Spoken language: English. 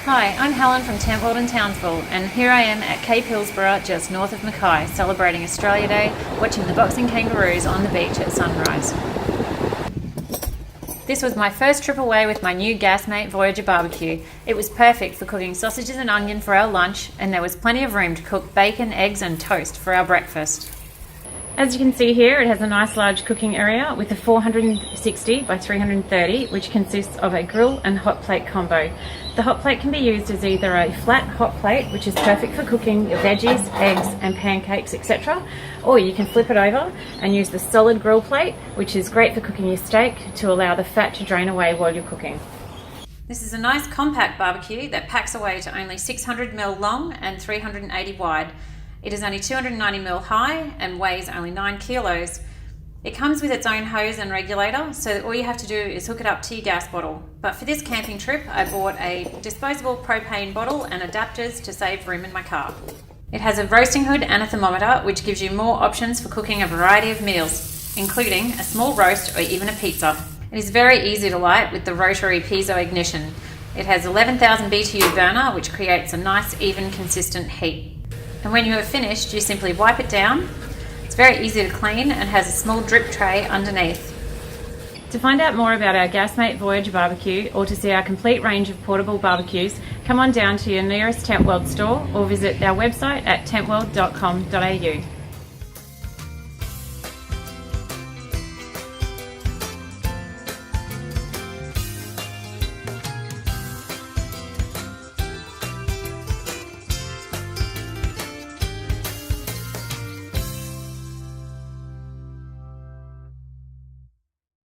Hi, I'm Helen from Tentworld Townsville, and here I am at Cape Hillsborough, just north of Mackay, celebrating Australia Day, watching the boxing kangaroos on the beach at sunrise. This was my first trip away with my new Gasmate Voyager BBQ. It was perfect for cooking sausages and onion for our lunch, and there was plenty of room to cook bacon, eggs and toast for our breakfast. As you can see here, it has a nice large cooking area with a 460 by 330, which consists of a grill and hot plate combo. The hot plate can be used as either a flat hot plate, which is perfect for cooking your veggies, eggs and pancakes, etc. Or you can flip it over and use the solid grill plate, which is great for cooking your steak to allow the fat to drain away while you're cooking. This is a nice compact barbecue that packs away to only 600ml long and 380 wide. It is only 290ml high and weighs only 9 kilos. It comes with its own hose and regulator, so all you have to do is hook it up to your gas bottle. But for this camping trip, I bought a disposable propane bottle and adapters to save room in my car. It has a roasting hood and a thermometer, which gives you more options for cooking a variety of meals, including a small roast or even a pizza. It is very easy to light with the rotary piezo ignition. It has 11,000 BTU burner, which creates a nice, even, consistent heat. And when you have finished, you simply wipe it down. It's very easy to clean and has a small drip tray underneath. To find out more about our Gasmate Voyager BBQ or to see our complete range of portable barbecues, come on down to your nearest Tentworld store or visit our website at tentworld.com.au.